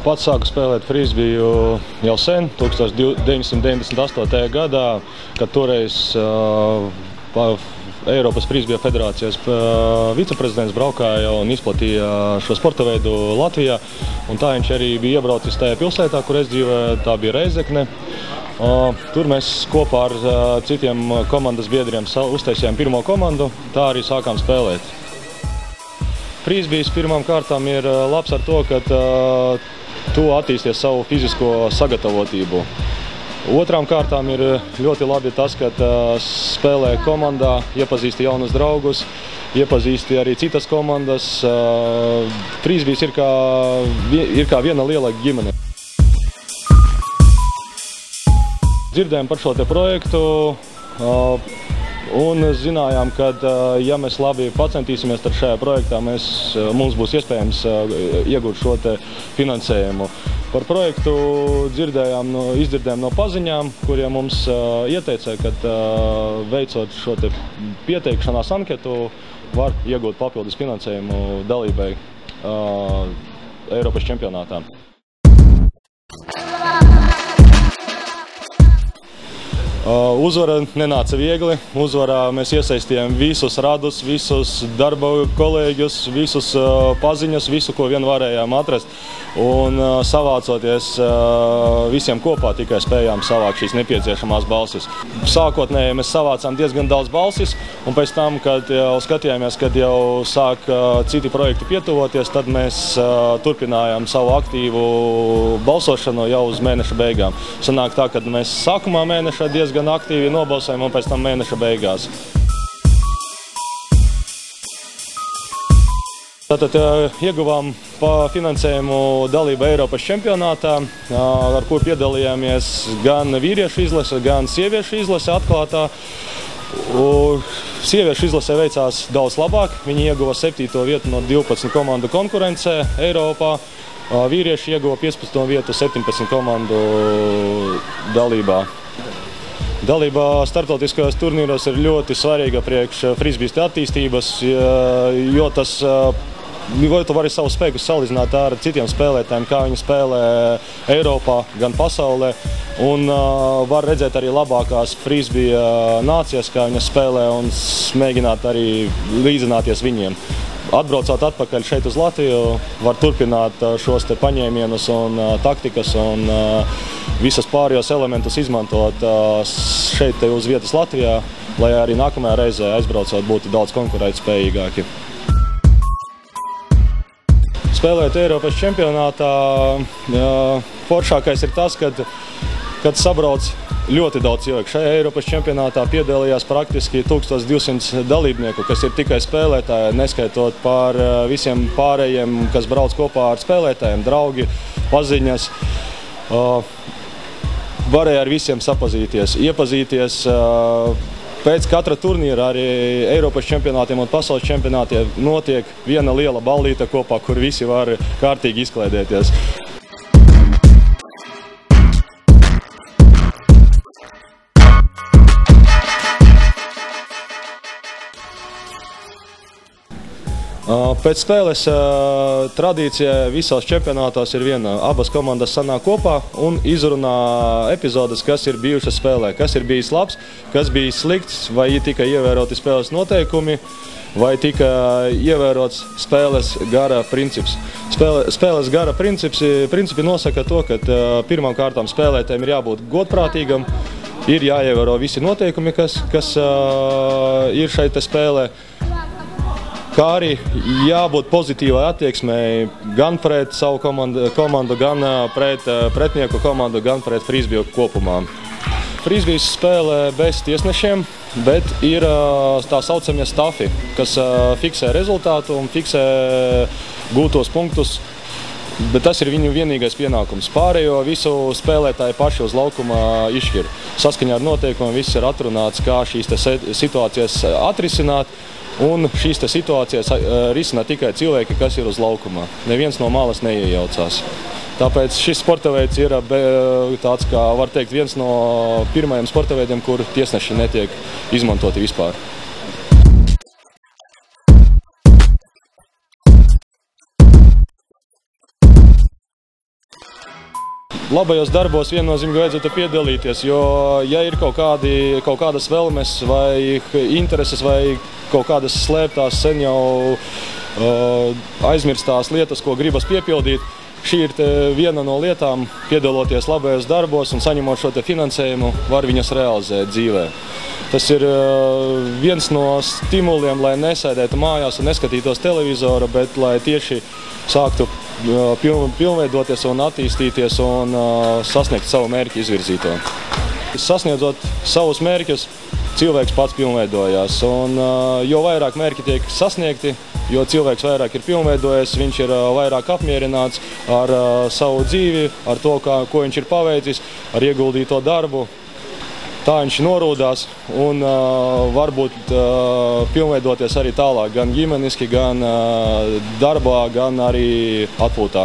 Pats sāku spēlēt frisbiju jau sen, 1998. gadā, kad toreiz Eiropas Frisbija federācijas viceprezidents braukāja un izplatīja šo sporta veidu Latvijā. Un tā viņš arī bija iebraucis tajā pilsētā, kur es dzīvoju, tā bija Reizekne. Tur mēs kopā ar citiem komandas biedriem uztaisījām pirmo komandu, tā arī sākām spēlēt. Frisbijs pirmām kārtām ir labs ar to, ka tu attīsties savu fizisko sagatavotību. Otrām kārtām ir ļoti labi tas, ka spēlē komandā, iepazīsti jaunus draugus, iepazīsti arī citas komandas. Frisbijs ir kā viena liela ģimene. Dzirdējām par šo te projektu un zinājām, ka ja mēs labi pacentīsimies šajā projektā, mums būs iespējams iegūt šo te finansējumu. Par projektu izdzirdējām no paziņām, kuriem mums ieteica, ka veicot šo te pieteikšanās anketu, var iegūt papildus finansējumu dalībai Eiropas čempionātā. Uzvara nenāca viegli. Uzvarā mēs iesaistījām visus radus, visus darba kolēģus, visus paziņas, visu, ko vien varējām atrast. Un savācoties visiem kopā tikai spējām savākt šīs nepieciešamās balsis. Sākotnēji mēs savācām diezgan daudz balsis, un pēc tam, kad jau skatījāmies, kad jau sāk citi projekti pietuvoties, tad mēs turpinājām savu aktīvu balsošanu jau uz mēneša beigām. Sanāk tā, ka mēs sākumā mēneša diezgan aktīvi nobalsojam un pēc tam mēneša beigās. Tātad ieguvām finansējumu dalību Eiropas čempionātā, ar kur piedalījāmies gan vīriešu izlase, gan sieviešu izlase atklātā. Sieviešu izlasē veicās daudz labāk. Viņi ieguva 7. vietu no 12 komandu konkurencē Eiropā. Vīrieši ieguva 15. vietu 17 komandu dalībā. Dalība starptautiskajos turnīros ir ļoti svarīga priekš frisbista attīstības, jo tu vari savus spēkus salīdzināt ar citiem spēlētājiem, kā viņi spēlē Eiropā, gan pasaulē. Un var redzēt arī labākās frisbija nācijas, kā viņas spēlē, un mēģināt arī līdzināties viņiem. Atbraucot atpakaļ šeit uz Latviju, var turpināt šos te paņēmienus un taktikas un visas pārējos elementus izmantot šeit uz vietas Latvijā, lai arī nākamajā reizē aizbraucot būtu daudz konkurētspējīgāki. Spēlēt Eiropas čempionātā foršākais ir tas, kad sabrauc ļoti daudz cilvēku. Šajā Eiropas čempionātā piedalījās praktiski 1200 dalībnieku, kas ir tikai spēlētāji, neskaitot par visiem pārējiem, kas brauc kopā ar spēlētājiem, draugi, paziņas. Varēja ar visiem iepazīties. Pēc katra turnīra arī Eiropas čempionātiem un pasaules čempionātiem notiek viena liela ballīte kopā, kur visi var kārtīgi izklaidēties. Pēc spēles tradīcija visos čempionātos ir viena. Abas komandas sanāk kopā un izrunā epizodes, kas ir bijušas spēlē, kas ir bijis labs, kas bija slikts, vai tika ievēroti spēles noteikumi, vai tika ievērots spēles gara princips. Spēles gara principi nosaka to, ka pirmām kārtām spēlētājiem ir jābūt godprātīgam, ir jāievēro visi noteikumi, kas ir šeit spēlē. Kā arī jābūt pozitīvai attieksmei gan pret savu komandu, gan pret pretnieku komandu, gan pret frisbiju kopumā. Frisbijs spēlē bez tiesnešiem, bet ir tā saucamie stafi, kas fiksē rezultātu un fiksē gūtos punktus, bet tas ir viņu vienīgais pienākums. Pārējo visu spēlētāji paši uz laukuma izšķir. Saskaņā ar noteikumiem viss ir atrunāts, kā šīs situācijas atrisināt. Un šīs situācijas risina tikai cilvēki, kas ir uz laukuma. Neviens no malas neiejaucās. Tāpēc šis sporta veids ir tāds, kā var teikt, viens no pirmajiem sporta veidiem, kur tiesneši netiek izmantoti vispār. labajos darbos viennozīmīgi vajadzētu piedalīties, jo, ja ir kaut kādas vēlmes vai intereses vai kaut kādas slēptās sen jau aizmirstās lietas, ko gribas piepildīt, šī ir viena no lietām, piedaloties labajos darbos un saņemot šo finansējumu, var viņas realizēt dzīvē. Tas ir viens no stimuliem, lai nesēdētu mājās un neskatītos televizoru, bet lai tieši sāktu pilnveidoties un attīstīties un sasniegt savu mērķi izvirzīto. Sasniedzot savus mērķus, cilvēks pats pilnveidojās. Un, jo vairāk mērķi tiek sasniegti, jo cilvēks vairāk ir pilnveidojies, viņš ir vairāk apmierināts ar savu dzīvi, ar to, ko viņš ir paveicis, ar ieguldīto darbu. Tā viņš norūdās un varbūt pilnveidoties arī tālāk, gan ģimeniski, gan darbā, gan arī atpūtā.